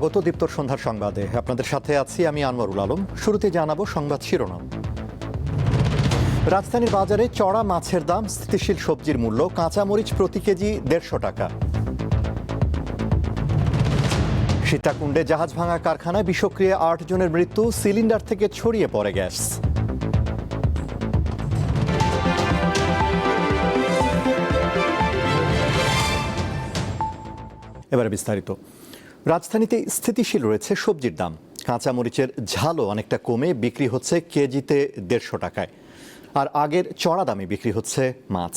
স্বাগত দীপ্তর সন্ধ্যার সংবাদে। আপনাদের সাথে আছি আমি আনোয়ারুল আলম। শুরুতে জানাবো সংবাদ শিরোনাম। রাজধানীর বাজারে চড়া মাছের দাম, স্থিতিশীল সবজির মূল্য, কাঁচামরিচ প্রতি কেজি 150 টাকা। সীতাকুণ্ডে জাহাজ ভাঙা কারখানায় বিষক্রিয়ায় 8 জনের মৃত্যু, সিলিন্ডার থেকে ছড়িয়ে পড়ে গ্যাস। এবারে বিস্তারিত। রাজধানীতে স্থিতিশীল রয়েছে সবজির দাম। কাঁচামরিচের ঝালও অনেকটা কমে বিক্রি হচ্ছে কেজিতে 150 টাকায়, আর আগের চড়া দামে বিক্রি হচ্ছে মাছ।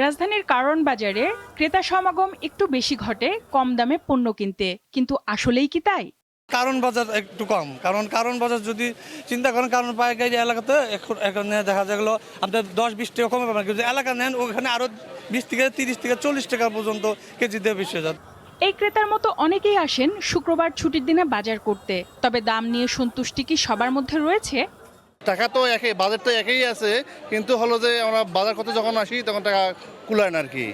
রাজধানীর কারণ বাজারে ক্রেতা সমাগম একটু বেশি ঘটে কম দামে পণ্য কিনতে, কিন্তু আসলেই কি তাই? কারণ বাজার একটু কম, কারণ বাজার যদি চিন্তা করেন, কারণ পাইকারি এলাকাতে এখানে দেখা যায় আপনার 10-20 টাকা কমে পাবেন, কিন্তু এলাকা নেন ওখানে আরো 20 থেকে 30 থেকে 40 টাকা পর্যন্ত কেজিতে বেশি যায়। এই ক্রেতার মতো অনেকেই আসেন শুক্রবার ছুটির দিনে বাজার করতে। তবে দাম নিয়ে সন্তুষ্টি কি সবার মধ্যে রয়েছে? টাকা তো একই, বাজার তো একই আছে, কিন্তু হলো যে আমরা বাজার করতে যখন আসি তখন টাকা কুলায় না আর কি।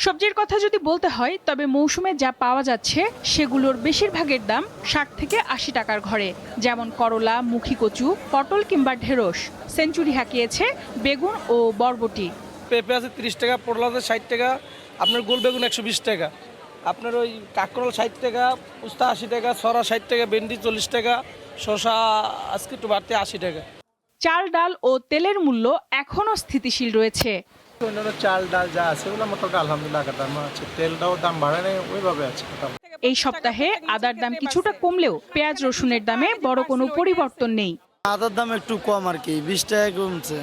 সবজির কথা যদি বলতে হয়, তবে মৌসুমে যা পাওয়া যাচ্ছে সেগুলোর বেশিরভাগের দাম 60 থেকে 80 টাকার ঘরে। যেমন করলা, মুখী কচু, পটল কিংবা ঢেঁড়স। সেঞ্চুরি হাঁকিয়েছে বেগুন ও বরবটি। পেঁপে আছে 30 টাকা, পটল আছে 60 টাকা, আপনার গোল বেগুন 120 টাকা, আপনার ওই কাঁকরোল 60 টাকা, উস্তা 80 টাকা, ছড়া 60 টাকা, ভেন্ডি 40 টাকা, শসা আজকে একটু বাড়তে 80 টাকা। চাল, ডাল ও তেলের মূল্য এখনও স্থিতিশীল রয়েছে। অন্যান্য চাল ডাল যা আছে ওগুলো মোটামুটি আলহামদুলিল্লাহ দাম আছে। তেলটাও দাম বাড়ে নাই, ওইভাবে আছে। এই সপ্তাহে আদার দাম কিছুটা কমলেও পেঁয়াজ রসুনের দামে বড় কোনো পরিবর্তন নেই। আদার দাম একটু কম আর কি, 20 টাকা কমছে।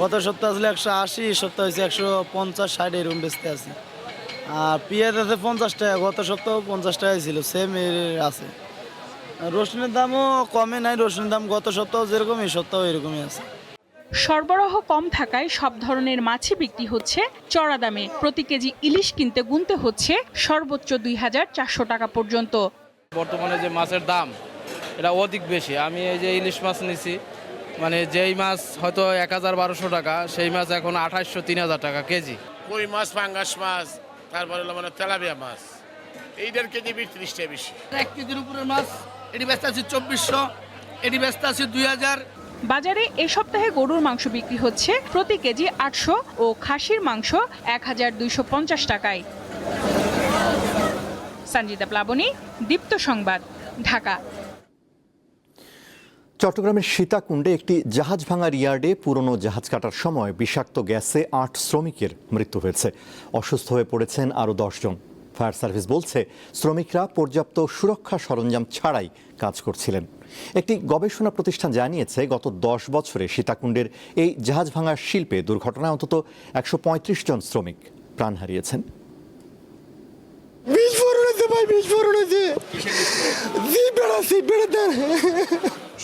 গত সপ্তাহ আসলে 180, সপ্তাহ হয়েছে 150-60 এরকম বেচতে আছে। আর পেঁয়াজ আছে 50 টাকা, গত সপ্তাহ 50 টাকাই ছিল, সেম আছে। রসুনের দামও কমে নাই, রসুনের দাম গত সপ্তাহ যেরকম এই সপ্তাহ এরকমই আছে। সরবরাহ কম থাকায় সব ধরনের মাছই বিক্রি হচ্ছে চড়া দামে। প্রতি কেজি ইলিশ কিনতে গুনতে হচ্ছে সর্বোচ্চ 2400 টাকা পর্যন্ত। বর্তমানে যে মাছের দাম এটা অধিক বেশি। আমি এই যে ইলিশ মাছ নিছি, মানে যেই মাছ হয়তো 1000-1200 টাকা, সেই মাছ এখন 2800-3000 টাকা কেজি। কই মাছ, পাঙ্গাস মাছ, তারপরে হলো মানে তেলাপিয়া মাছ, এইটার কেজি 30 টাকা বেশি। 1 কেজির উপরের মাছ এটি ব্যস্ত আছে 2400, এটি ব্যস্ত আছে 2000। বাজারে এ সপ্তাহে গরুর মাংস বিক্রি হচ্ছে প্রতি কেজি 800 ও খাসির মাংস 1250 টাকায়। সঞ্জিতা প্লাবনী, দীপ্ত সংবাদ, ঢাকা। চট্টগ্রামের সীতাকুণ্ডে একটি জাহাজ ভাঙার ইয়ার্ডে পুরনো জাহাজ কাটার সময় বিষাক্ত গ্যাসে 8 শ্রমিকের মৃত্যু হয়েছে। অসুস্থ হয়ে পড়েছেন আরও 10 জন। ফায়ার সার্ভিস বলছে শ্রমিকরা পর্যাপ্ত সুরক্ষা সরঞ্জাম ছাড়াই কাজ করছিলেন। একটি গবেষণা প্রতিষ্ঠান জানিয়েছে গত 10 বছরে সীতাকুণ্ডের এই জাহাজ ভাঙার শিল্পে দুর্ঘটনায় অন্তত 135 জন শ্রমিক প্রাণ হারিয়েছেন।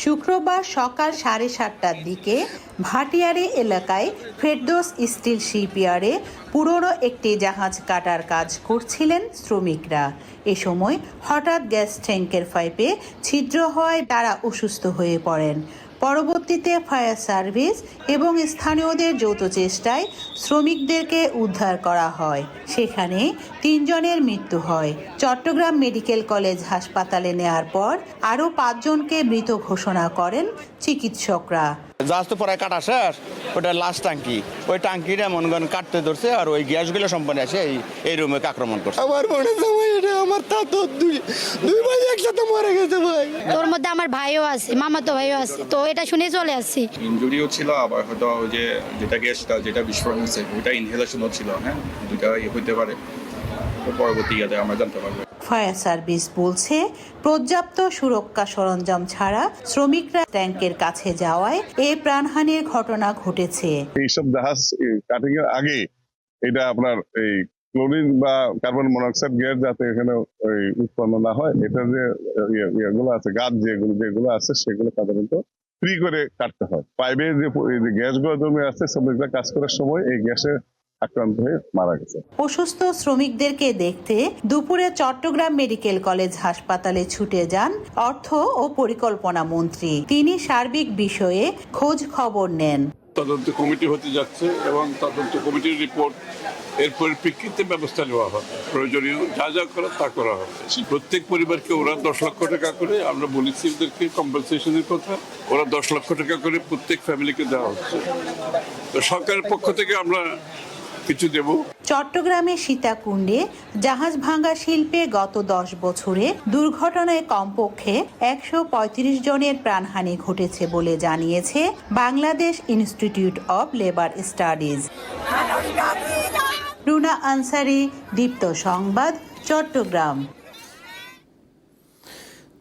শুক্রবার সকাল 7:30টার দিকে ভাটিয়ারি এলাকায় ফেরদৌস স্টিল শিপইয়ার্ডে পুরনো একটি জাহাজ কাটার কাজ করছিলেন শ্রমিকরা। এ সময় হঠাৎ গ্যাস ট্যাঙ্কের পাইপে ছিদ্র হওয়ায় তারা অসুস্থ হয়ে পড়েন। পরবর্তীতে ফায়ার সার্ভিস এবং স্থানীয়দের যৌথ চেষ্টায় শ্রমিকদেরকে উদ্ধার করা হয়। সেখানে 3 জনের মৃত্যু হয়। চট্টগ্রাম মেডিকেল কলেজ হাসপাতালে নেয়ার পর আরও 5 জনকে মৃত ঘোষণা করেন চিকিৎসকরা। জাহাজ তো প্রায় কাটা শেষ, ওটা লাস্ট ট্যাঙ্কি, ওই ট্যাঙ্কিটা মনে করেন কাটতে ধরছে, আর ওই গ্যাসগুলো সম্পন্ন আছে এই রুমে আক্রমণ করছে। আমার মনে হয় এটা আমার তো দুই ভাই একসাথে মরে গেছে ভাই। তোর মধ্যে আমার ভাইও আছে, মামাতো ভাইও আছে, তো এটা শুনে চলে আসছি। ইনজুরিও ছিল, আবার হয়তো ওই যে যেটা গ্যাসটা যেটা বিস্ফোরণ হয়েছে ওইটা ইনহেলেশনও ছিল। হ্যাঁ, দুইটা হইতে পারে, পরবর্তীতে আমরা জানতে পারবো। ফায়ার সার্ভিস বলছে পর্যাপ্ত সুরক্ষা সরঞ্জাম ছাড়া শ্রমিকরা ট্যাঙ্কের কাছে যাওয়ায় এই প্রাণহানির ঘটনা ঘটেছে। এইসব জাহাজ কাটিং এর আগে এটা আপনার এই ক্লোরিন বা কার্বন মনোক্সাইড গ্যাস যাতে এখানে উৎপন্ন না হয়, এটা যে ইয়েগুলো আছে, গাছ যেগুলো আছে সেগুলো সাধারণত ফ্রি করে কাটতে হয়। পাইপে যে গ্যাসগুলো জমে আছে, শ্রমিকরা কাজ করার সময় এই গ্যাসে আক্রান্ত হয়ে মারা গেছে। অসুস্থ শ্রমিকদেরকে দেখতে দুপুরে চট্টগ্রাম মেডিকেল কলেজ হাসপাতালে ছুটে যান অর্থ ও পরিকল্পনা মন্ত্রী। তিনি সার্বিক বিষয়ে খোঁজ খবর নেন। তদন্ত কমিটি হতে যাচ্ছে এবং তদন্ত কমিটির রিপোর্ট এর পরিপ্রেক্ষিতে ব্যবস্থা নেওয়া হবে, প্রয়োজনীয় যা যা করা তা করা হবে। প্রত্যেক পরিবারকে ওরা 10 লক্ষ টাকা করে, আমরা বলেছি ওদেরকে কম্পেনসেশনের কথা, ওরা 10 লক্ষ টাকা করে প্রত্যেক ফ্যামিলিকে দেওয়া হচ্ছে। তো সরকারের পক্ষ থেকে আমরা কিছু দেব। চট্টগ্রামের সীতাকুণ্ডে জাহাজ ভাঙা শিল্পে গত 10 বছরে দুর্ঘটনায় কমপক্ষে 135 জনের প্রাণহানি ঘটেছে বলে জানিয়েছে Bangladesh institute of labour studies. Runa Ansari, Deepto Songbad, Chittagong.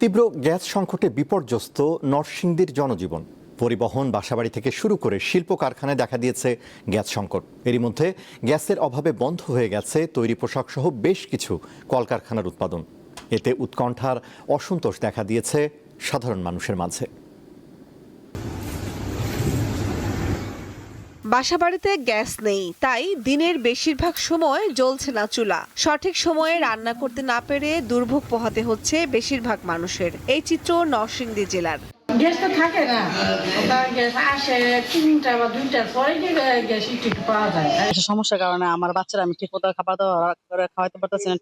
তীব্র গ্যাস সংকটে বিপর্যস্ত নরসিংদীর জনজীবন। পরিবহন, বাসাবাড়ি থেকে শুরু করে শিল্প কারখানায় দেখা দিয়েছে গ্যাস সংকট। এরই মধ্যে গ্যাসের অভাবে বন্ধ হয়ে গেছে তৈরি পোশাক সহ বেশ কিছু কলকারখানার উৎপাদন। এতে উৎকণ্ঠার অসন্তোষ দেখা দিয়েছে সাধারণ মানুষের মাঝে। বাসাবাড়িতে গ্যাস নেই, তাই দিনের বেশিরভাগ সময় জ্বলছে না চুলা। সঠিক সময়ে রান্না করতে না পেরে দুর্ভোগ পোহাতে হচ্ছে বেশিরভাগ মানুষের। এই চিত্র নরসিংদী জেলার। গ্যাস তো থাকে না, গ্যাস আসে 3টা বা 2টার পরে গ্যাস একটু পাওয়া যায়। সমস্যার কারণে আমার বাচ্চারা আমি ঠিক মতো খাবার দাবার করে খাওয়াতে পারতেছি না।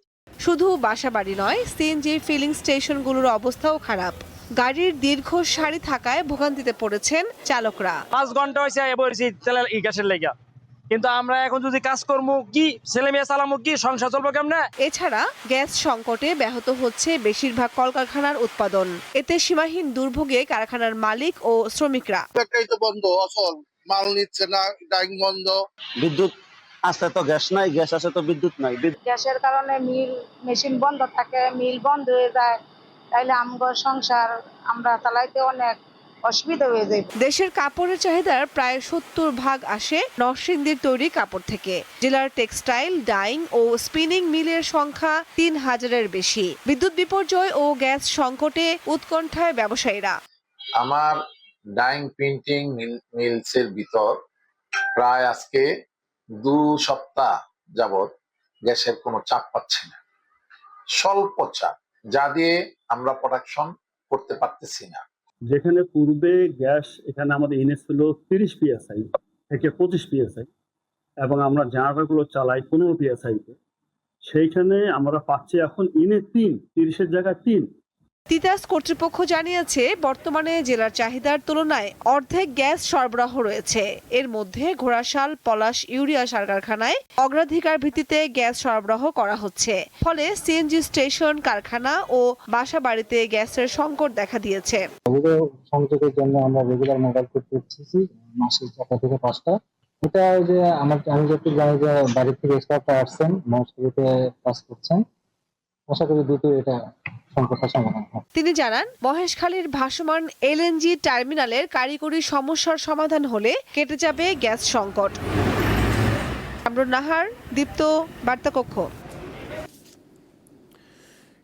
শুধু বাসাবাড়ি নয়, সিএনজি ফিলিং স্টেশনগুলোর অবস্থাও খারাপ। গাড়ির দীর্ঘ সারি থাকায় ভোগান্তিতে পড়েছেন চালকরা। 5 ঘন্টা হয়েছে বলছি তেলের গ্যাসের লেগা, কিন্তু আমরা এখন যদি কাজ করবো কি, ছেলে মেয়ে চালামো কি, সংসার চলবো কেমনে? এছাড়া গ্যাস সংকটে ব্যাহত হচ্ছে বেশিরভাগ কলকারখানার উৎপাদন। এতে সীমাহীন দুর্ভোগে কারখানার মালিক ও শ্রমিকরা। বন্ধ, অচল, মাল নিচ্ছে না, ডাইং বন্ধ। বিদ্যুৎ আসে তো গ্যাস নাই, গ্যাস আসে তো বিদ্যুৎ নাই। গ্যাসের কারণে মিল মেশিন বন্ধ থাকে, মিল বন্ধ হয়ে যায়, তাইলে আমগর সংসার আমরা চালাইতে অনেক অসুবিধা হয়ে যায়। দেশের কাপড়ের চাহিদার প্রায় 70% আসে নরসিংদীর তৈরি কাপড় থেকে। জেলার টেক্সটাইল, ডাইং ও স্পিনিং মিলের সংখ্যা 3000-এর বেশি। বিদ্যুৎ বিপর্যয় ও গ্যাস সংকটে উৎকণ্ঠায় ব্যবসায়ীরা। আমার ডাইং প্রিন্টিং মিলসের ভিতর প্রায় আজকে 2 সপ্তাহ যাবত গ্যাসের কোনো চাপ পাচ্ছি না, স্বল্প চাপ, যা দিয়ে আমরা প্রোডাকশন করতে পারতেছি না। যেখানে পূর্বে গ্যাস এখানে আমাদের ইনেস ছিল 30 PSI থেকে 25 PSI এবং আমরা জেনারেটরগুলো চালাই 15 PSI-তে, সেইখানে আমরা পাচ্ছি এখন ইনে 30-এর জায়গায় 3। তিতাস কর্তৃপক্ষ জানিয়েছে বর্তমানে জেলার চাহিদার তুলনায় অর্ধেক গ্যাস সরবরাহ রয়েছে। এর মধ্যে ঘোড়াশাল, পলাশ, ইউরিয়া সার কারখানায় অগ্রাধিকার ভিত্তিতে গ্যাস সরবরাহ করা হচ্ছে। ফলে সিএনজি স্টেশন, কারখানা ও বাসাবাড়িতে গ্যাসের সংকট দেখা দিয়েছে। সংযোগের জন্য আমরা রেগুলার মোবাইল করতেছি মাসে 4টা থেকে 5টা। এটা যে আমি যতটুকু জানি যে বাড়ি থেকে স্টাফরা আসছেন, মহাসড়কে কাজ করছেন, আশা করি দ্রুত এটা সংকটটা সমাধান হবে। তিনি জানান, মহেশখালীর ভাসমান এলএনজি টার্মিনালের কারিগরি সমস্যার সমাধান হলে কেটে যাবে গ্যাস সংকট। আমরুন নাহার, দীপ্ত, বার্তাকক্ষ।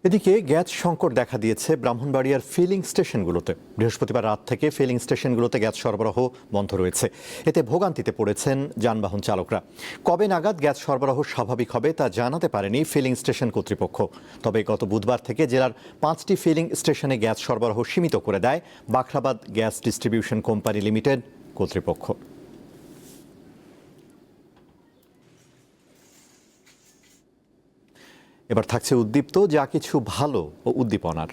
এদিকে গ্যাস সংকট দেখা দিয়েছে ব্রাহ্মণবাড়িয়ার ফিলিং স্টেশনগুলোতে। বৃহস্পতিবার রাত থেকে ফিলিং স্টেশনগুলোতে গ্যাস সরবরাহ বন্ধ রয়েছে। এতে ভোগান্তিতে পড়েছেন যানবাহন চালকরা। কবে নাগাদ গ্যাস সরবরাহ স্বাভাবিক হবে তা জানাতে পারেনি ফিলিং স্টেশন কর্তৃপক্ষ। তবে গত বুধবার থেকে জেলার 5টি ফিলিং স্টেশনে গ্যাস সরবরাহ সীমিত করে দেয় Bakhrabad gas distribution company limited কর্তৃপক্ষ। এবার থাকছে উদ্দীপ্ত যা কিছু ভালো ও উদ্দীপনার।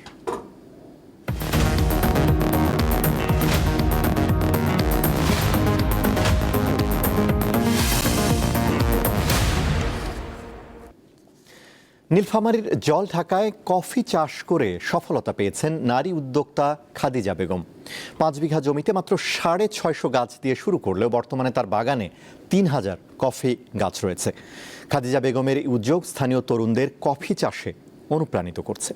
নীলফামারীর জলঢাকায় কফি চাষ করে সফলতা পেয়েছেন নারী উদ্যোক্তা খাদিজা বেগম। 5 বিঘা জমিতে মাত্র 650 গাছ দিয়ে শুরু করলেও বর্তমানে তার বাগানে 3000 কফি গাছ রয়েছে। খাদিজা বেগমের এই উদ্যোগ স্থানীয় তরুণদের কফি চাষে অনুপ্রাণিত করছে।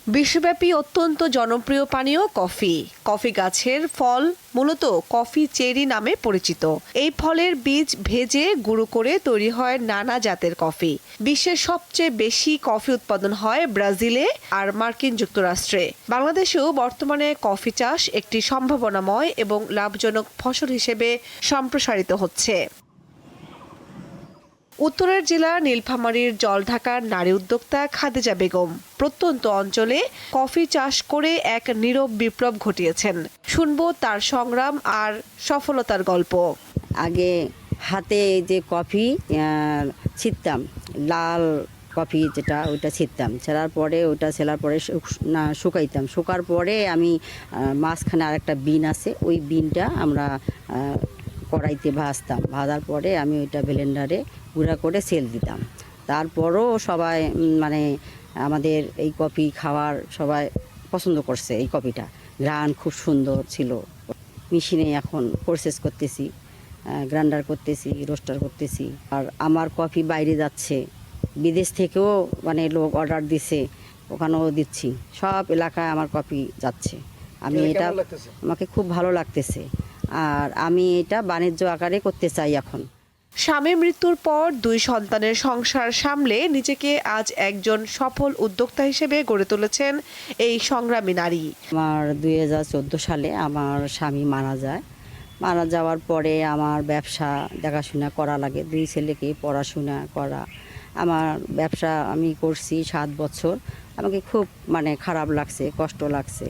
বিশ্বব্যাপী অত্যন্ত জনপ্রিয় পানীয় কফি। কফি গাছের ফল মূলত কফি চেরি নামে পরিচিত। এই ফলের বীজ ভেজে গুঁড়ো করে তৈরি হয় নানা জাতের কফি। বিশ্বের সবচেয়ে বেশি কফি উৎপাদন হয় ব্রাজিলে আর মার্কিন যুক্তরাষ্ট্রে। বাংলাদেশেও বর্তমানে কফি চাষ একটি সম্ভাবনাময় এবং লাভজনক ফসল হিসেবে সম্প্রসারিত হচ্ছে। উত্তরের জেলা নীলফামারীর জলঢাকার নারী উদ্যোক্তা খাদিজা বেগম প্রত্যন্ত অঞ্চলে কফি চাষ করে এক নীরব বিপ্লব ঘটিয়েছেন। শুনবো তার সংগ্রাম আর সফলতার গল্প। আগে হাতে যে কফি ছিঁড়তাম, লাল কফি যেটা ওইটা ছিঁড়তাম, ছেঁড়ার পরে ওইটা ছেলার পরে শুকাইতাম, শুকার পরে আমি মাঝখানে আরেকটা বিন আছে, ওই বিনটা আমরা কড়াইতে ভাজতাম, ভাজার পরে আমি ওইটা ব্লেন্ডারে গুঁড়া করে সেল দিতাম। তারপরও সবাই মানে আমাদের এই কফি খাওয়ার সবাই পছন্দ করছে। এই কফিটা ঘ্রাণ খুব সুন্দর ছিল। মেশিনে এখন প্রসেস করতেছি, গ্রাইন্ডার করতেছি, রোস্টার করতেছি। আর আমার কফি বাইরে যাচ্ছে, বিদেশ থেকেও মানে লোক অর্ডার দিছে, ওখানেও দিচ্ছি। সব এলাকায় আমার কফি যাচ্ছে। আমি এটা আমাকে খুব ভালো লাগতেছে, আর আমি এটা বাণিজ্য আকারে করতে চাই এখন। স্বামীর মৃত্যুর পর 2 সন্তানের সংসার সামলে নিজেকে আজ একজন সফল উদ্যোক্তা হিসেবে গড়ে তুলেছেন এই সংগ্রামী নারী। আমার 2014 সালে আমার স্বামী মারা যায়। মারা যাওয়ার পরে আমার ব্যবসা দেখাশোনা করা লাগে, 2 ছেলেকে পড়াশোনা করা। আমার ব্যবসা আমি করছি 7 বছর। আমাকে খুব মানে খারাপ লাগছে, কষ্ট লাগছে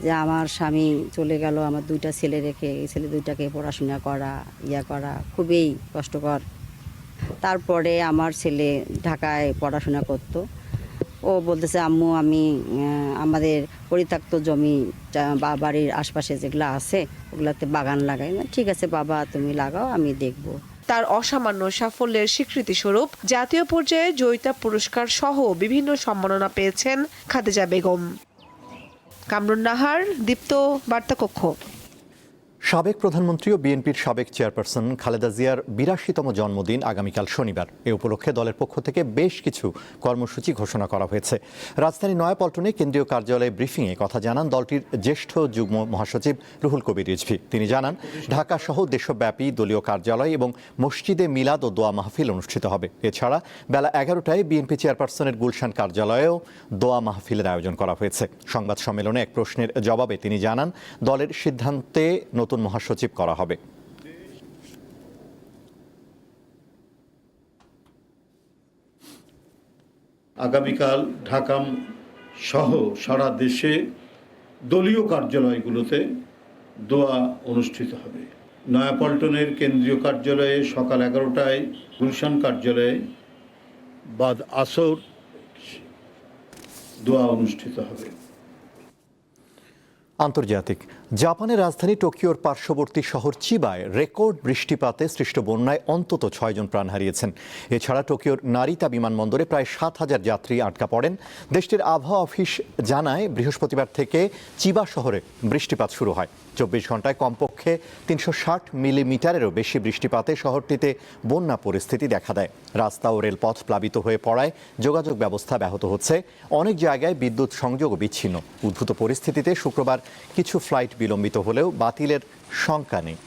যে আমার স্বামী চলে গেল, আমার 2টা ছেলে রেখে, এই ছেলে 2টাকে পড়াশোনা করা করা খুবই কষ্টকর। তারপরে আমার ছেলে ঢাকায় পড়াশোনা করতো। ও বলতেছে, আম্মু আমি আমাদের পরিত্যক্ত জমি বা বাড়ির আশপাশে যেগুলো আছে ওগুলাতে বাগান লাগাই। ঠিক আছে বাবা, তুমি লাগাও, আমি দেখব। তার অসামান্য সাফল্যের স্বীকৃতি স্বরূপ জাতীয় পর্যায়ে জয়িতা পুরস্কার সহ বিভিন্ন সম্মাননা পেয়েছেন খাদিজা বেগম। কামরুন নাহার, দীপ্ত, বার্তাকক্ষ। সাবেক প্রধানমন্ত্রী ও বিএনপির সাবেক চেয়ারপারসন খালেদা জিয়ার 82তম জন্মদিন আগামীকাল শনিবার। এ উপলক্ষে দলের পক্ষ থেকে বেশ কিছু কর্মসূচি ঘোষণা করা হয়েছে। রাজধানী নয়াপল্টনে কেন্দ্রীয় কার্যালয়ে ব্রিফিংয়ে কথা জানান দলটির জ্যেষ্ঠ যুগ্ম মহাসচিব রুহুল কবির রিজভী। তিনি জানান, ঢাকা সহ দেশব্যাপী দলীয় কার্যালয় এবং মসজিদে মিলাদ ও দোয়া মাহফিল অনুষ্ঠিত হবে। এছাড়া বেলা 11টায় বিএনপি চেয়ারপারসনের গুলশান কার্যালয়েও দোয়া মাহফিলের আয়োজন করা হয়েছে। সংবাদ সম্মেলনে এক প্রশ্নের জবাবে তিনি জানান, দলের সিদ্ধান্তে নতুন মহাসচিব করা হবে। আগামীকাল ঢাকা সহ সারা দেশে দলীয় কার্যালয়গুলোতে দোয়া অনুষ্ঠিত হবে। নয়াপল্টনের কেন্দ্রীয় কার্যালয়ে সকাল 11টায়, গুলশান কার্যালয়ে বাদ আসর দোয়া অনুষ্ঠিত হবে। আন্তর্জাতিক। জাপানের রাজধানী টোকিওর পার্শ্ববর্তী শহর চিবায় রেকর্ড বৃষ্টিপাতে সৃষ্ট বন্যায় অন্তত 6 জন প্রাণ হারিয়েছেন। এছাড়া টোকিওর নারিতা বিমানবন্দরে প্রায় 7000 যাত্রী আটকা পড়েন। দেশটির আবহাওয়া অফিস জানায়, বৃহস্পতিবার থেকে চিবা শহরে বৃষ্টিপাত শুরু হয়। 24 ঘন্টায় কমপক্ষে 360 মিলিমিটারেরও বেশি বৃষ্টিপাতে শহরটিতে বন্যা পরিস্থিতি দেখা দেয়। রাস্তা ও রেলপথ প্লাবিত হয়ে পড়ায় যোগাযোগ ব্যবস্থা ব্যাহত হচ্ছে। অনেক জায়গায় বিদ্যুৎ সংযোগও বিচ্ছিন্ন। উদ্ভূত পরিস্থিতিতে শুক্রবার কিছু ফ্লাইট বিলম্বিত হলেও বাতিলের শঙ্কা নেই।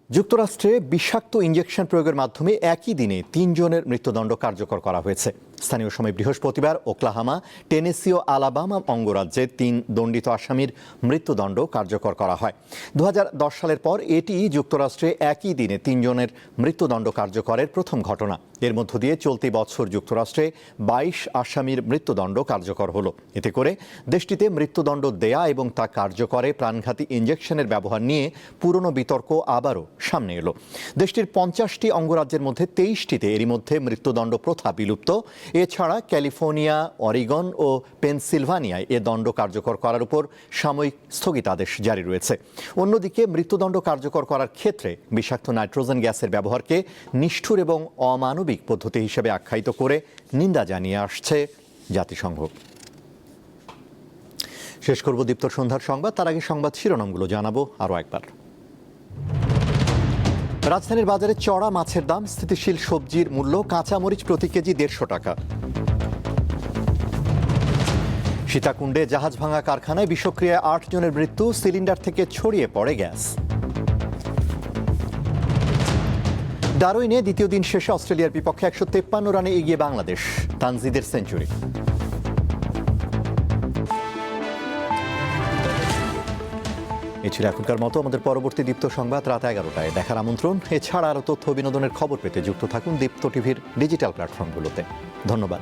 যুক্তরাষ্ট্রে বিষাক্ত ইঞ্জেকশন প্রয়োগের মাধ্যমে একই দিনে 3 জনের মৃত্যুদণ্ড কার্যকর করা হয়েছে। স্থানীয় সময় বৃহস্পতিবার ওকলাহামা, টেনেসি ও আলাবামা অঙ্গরাজ্যে 3 দণ্ডিত আসামির মৃত্যুদণ্ড কার্যকর করা হয়। 2010 সালের পর এটি যুক্তরাষ্ট্রে একই দিনে 3 জনের মৃত্যুদণ্ড কার্যকরের প্রথম ঘটনা। এর মধ্য দিয়ে চলতি বছর যুক্তরাষ্ট্রে 22 আসামির মৃত্যুদণ্ড কার্যকর হলো। এতে করে দেশটিতে মৃত্যুদণ্ড দেয়া এবং তা কার্যকরে প্রাণঘাতী ইঞ্জেকশনের ব্যবহার নিয়ে পুরনো বিতর্ক আবারও সামনে এলো। দেশটির 50টি অঙ্গরাজ্যের মধ্যে 23টিতে এরই মধ্যে মৃত্যুদণ্ড প্রথা বিলুপ্ত। এছাড়া ক্যালিফোর্নিয়া, অরিগন ও পেনসিলভানিয়ায় এ দণ্ড কার্যকর করার উপর সাময়িক স্থগিতাদেশ জারি রয়েছে। অন্যদিকে মৃত্যুদণ্ড কার্যকর করার ক্ষেত্রে বিষাক্ত নাইট্রোজেন গ্যাসের ব্যবহারকে নিষ্ঠুর এবং অমানবিক পদ্ধতি হিসেবে আখ্যায়িত করে নিন্দা জানিয়ে আসছে জাতিসংঘ। শেষ করব দীপ্ত সন্ধ্যার সংবাদ। তার আগে সংবাদ শিরোনামগুলো জানাবো আরও একবার। রাজধানীর বাজারে চড়া মাছের দাম, স্থিতিশীল সবজির মূল্য, কাঁচামরিচ প্রতি কেজি 150 টাকা। সীতাকুণ্ডে জাহাজ ভাঙা কারখানায় বিষক্রিয়ায় 8 জনের মৃত্যু, সিলিন্ডার থেকে ছড়িয়ে পড়ে গ্যাস। ডারউইনে দ্বিতীয় দিন শেষে অস্ট্রেলিয়ার বিপক্ষে 153 রানে এগিয়ে বাংলাদেশ, তানজিদের সেঞ্চুরি। এই ছিল এখনকার মতো। আমাদের পরবর্তী দীপ্ত সংবাদ রাত 11টায় দেখার আমন্ত্রণ। এছাড়া আরও তথ্য বিনোদনের খবর পেতে যুক্ত থাকুন দীপ্ত টিভির ডিজিটাল প্ল্যাটফর্মগুলোতে। ধন্যবাদ।